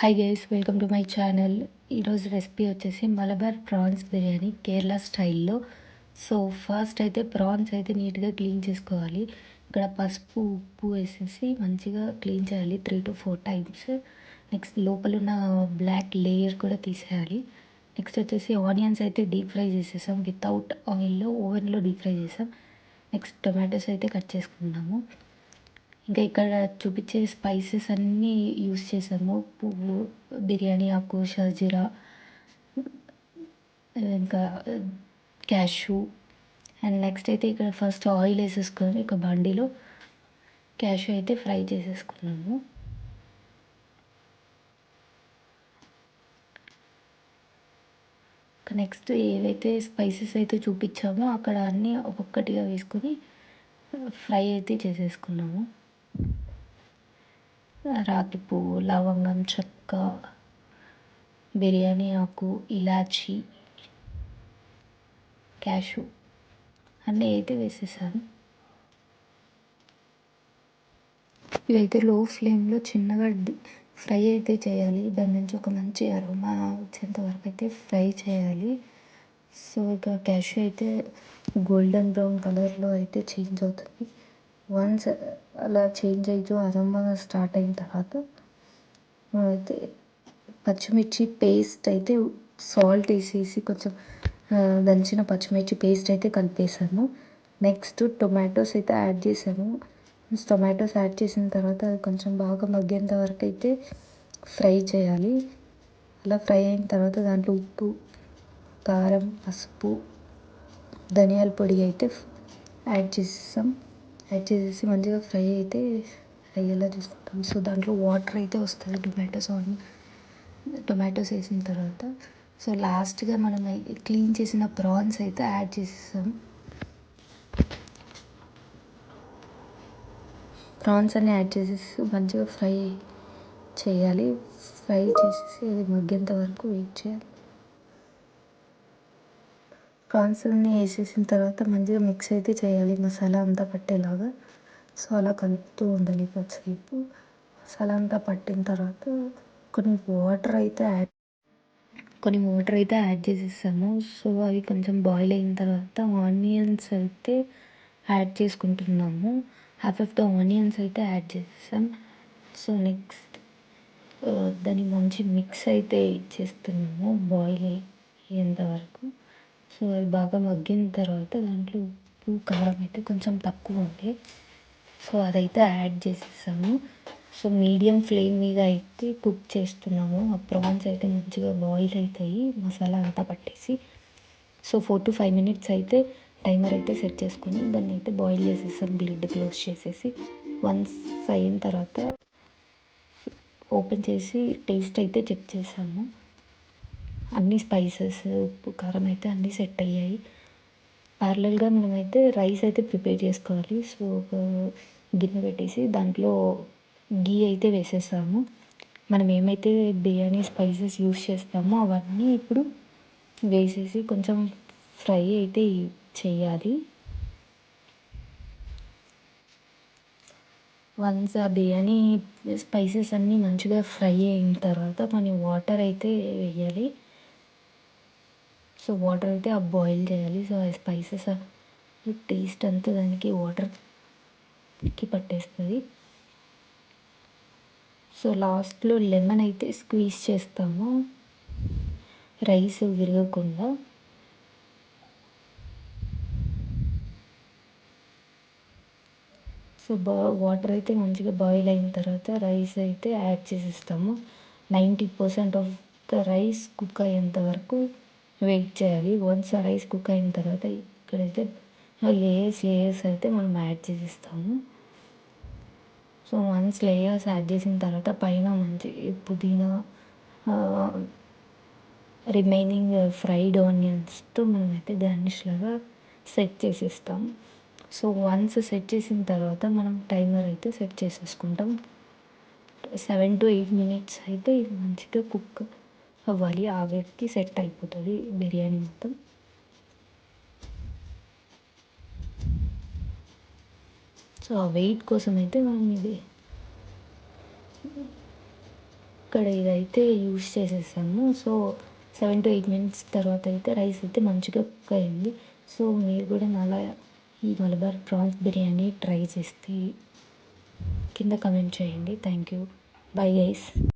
Hi guys, welcome to my channel. ఈరోజు recipe వచ్చేసి Malabar prawns biryani Kerala స్టైల్లో. సో ఫస్ట్ అయితే ప్రాన్స్ అయితే నీట్గా క్లీన్ చేసుకోవాలి. ఇక్కడ పసుపు ఉప్పు వేసేసి మంచిగా క్లీన్ చేయాలి 3 to 4 టైమ్స్. నెక్స్ట్ లోపల ఉన్న బ్లాక్ లేయర్ కూడా తీసేయాలి. నెక్స్ట్ వచ్చేసి ఆనియన్స్ అయితే డీప్ ఫ్రై చేసేసాం వితౌట్ ఆయిల్లో, ఓవెన్లో డీప్ ఫ్రై చేసాం. నెక్స్ట్ టొమాటోస్ అయితే కట్ చేసుకున్నాము. ఇంకా ఇక్కడ చూపించే స్పైసెస్ అన్నీ యూస్ చేసాము. పువ్వు, బిర్యానీ ఆకు, షాజీరా, ఇంకా క్యాషు. అండ్ నెక్స్ట్ అయితే ఇక్కడ ఫస్ట్ ఆయిల్ వేసేసుకొని ఒక బండిలో క్యాషు అయితే ఫ్రై చేసేసుకున్నాము. నెక్స్ట్ ఏవైతే స్పైసెస్ అయితే చూపించామో అక్కడ అన్నీ ఒక్కొక్కటిగా వేసుకొని ఫ్రై అయితే చేసేసుకున్నాము. రాతి పువ్వు, లవంగం, చెక్క, బిర్యానీ ఆకు, ఇలాచి, క్యాషు అన్నీ అయితే వేసేసాను. ఇవైతే లో ఫ్లేమ్లో చిన్నగా ఫ్రై అయితే చేయాలి. దాని నుంచి ఒక మంచి అరోమా వచ్చేంత వరకు అయితే ఫ్రై చేయాలి. సో ఇక క్యాషు అయితే గోల్డెన్ బ్రౌన్ కలర్లో అయితే చేంజ్ అవుతుంది. వన్స్ అలా చేంజ్ అవుతూ అరోమా స్టార్ట్ అయిన తర్వాత అయితే పచ్చిమిర్చి పేస్ట్ అయితే సాల్ట్ వేసేసి కొంచెం దంచిన పచ్చిమిర్చి పేస్ట్ అయితే కలిపేసాను. నెక్స్ట్ టొమాటోస్ అయితే యాడ్ చేసాను. టొమాటోస్ యాడ్ చేసిన తర్వాత అది కొంచెం బాగా మగ్గేంత వరకు అయితే ఫ్రై చేయాలి. అలా ఫ్రై అయిన తర్వాత దాంట్లో ఉప్పు, కారం, పసుపు, ధనియాల పొడి అయితే యాడ్ చేసేసాం. యాడ్ చేసేసి మంచిగా ఫ్రై అయితే అయ్యేలా చూసుకుంటాం. సో దాంట్లో వాటర్ అయితే వస్తుంది టొమాటోస్ వేసిన తర్వాత. సో లాస్ట్గా మనం క్లీన్ చేసిన ప్రాన్స్ అయితే యాడ్ చేసేసాం. ప్రాన్స్ అన్నీ యాడ్ చేసేసి మంచిగా ఫ్రై చేయాలి. ఫ్రై చేసేసి అది మగ్గేంత వరకు వెయిట్ చేయాలి. ప్రాన్స్ అన్నీ వేసేసిన తర్వాత మంచిగా మిక్స్ అయితే చేయాలి మసాలా అంతా పట్టేలాగా. సో అలా కలుపుతూ ఉండాలి కొద్దిసేపు. మసాలా అంతా పట్టిన తర్వాత కొన్ని వాటర్ అయితే యాడ్ చేసేసాము. సో అవి కొంచెం బాయిల్ అయిన తర్వాత ఆనియన్స్ అయితే యాడ్ చేసుకుంటున్నాము. హాఫ్ ఆఫ్ ద ఆనియన్స్ అయితే యాడ్ చేసేసాం. సో నెక్స్ట్ దాన్ని మంచి మిక్స్ అయితే ఇచ్చేస్తున్నాము బాయిల్ అయ్యేంత వరకు. సో అది బాగా మగ్గిన తర్వాత దాంట్లో ఉప్పు, కారం అయితే కొంచెం తక్కువ ఉండే, సో అదైతే యాడ్ చేసేసాము. సో మీడియం ఫ్లేమ్ మీద అయితే కుక్ చేస్తున్నాము. ఆ ప్రాన్స్ అయితే మంచిగా బాయిల్ అవుతాయి మసాలా అంతా పట్టేసి. సో 4 to 5 minutes అయితే టైమర్ అయితే సెట్ చేసుకొని దాన్ని అయితే బాయిల్ చేసేసాం లిడ్ క్లోజ్ చేసేసి. వన్స్ అయిన తర్వాత ఓపెన్ చేసి టేస్ట్ అయితే చెక్ చేసాము. అన్ని స్పైసెస్, ఉప్పు, కారం అయితే అన్నీ సెట్ అయ్యాయి. ప్యారలల్గా మనమైతే రైస్ అయితే ప్రిపేర్ చేసుకోవాలి. సో ఒక గిన్నె పెట్టేసి దాంట్లో గీ అయితే వేసేసాము. మనం ఏమైతే బిర్యానీ స్పైసెస్ యూస్ చేస్తామో అవన్నీ ఇప్పుడు వేసేసి కొంచెం ఫ్రై అయితే చేయాలి. వన్స్ ఆ బిర్యానీ స్పైసెస్ అన్నీ మంచిగా ఫ్రై అయిన తర్వాత మనం వాటర్ అయితే వేయాలి. సో వాటర్ అయితే బాయిల్ చేయాలి. సో ఆ స్పైసెస్ టేస్ట్ అంతా దానికి వాటర్కి పట్టేస్తుంది. సో లాస్ట్లో లెమన్ అయితే స్క్వీజ్ చేస్తాము రైస్ విరగకుండా. సో వాటర్ అయితే మంచిగా బాయిల్ అయిన తర్వాత రైస్ అయితే యాడ్ చేసేస్తాము. 90% ఆఫ్ ద రైస్ కుక్ అయ్యేంత వరకు వెయిట్ చేయాలి. వన్స్ ఆ రైస్ కుక్ అయిన తర్వాత ఇక్కడైతే లేయర్స్ అయితే మనం యాడ్ చేసేస్తాము. సో వన్స్ లేయర్స్ యాడ్ చేసిన తర్వాత పైన మంచి పుదీనా, రిమైనింగ్ ఫ్రైడ్ ఆనియన్స్తో మనమైతే గార్నిష్ లాగా సెట్ చేసేస్తాం. సో వన్స్ సెట్ చేసిన తర్వాత మనం టైమర్ అయితే సెట్ చేసేసుకుంటాం. 7 to 8 minutes అయితే ఇది మంచిగా కుక్ అవ్వాలి. ఆవిరికి సెట్ అయిపోతుంది బిర్యానీ మొత్తం. సో ఆ వెయిట్ కోసం అయితే మనం ఇది ఇక్కడ ఇదైతే యూస్ చేసేసాము. సో 7 to 8 minutes తర్వాత అయితే రైస్ అయితే మంచిగా కుక్ అయింది. సో మీరు కూడా నాలా ఈ మలబార్ ప్రాన్స్ బిర్యానీ ట్రై చేస్తే కింద కమెంట్ చేయండి. Thank you. Bye guys.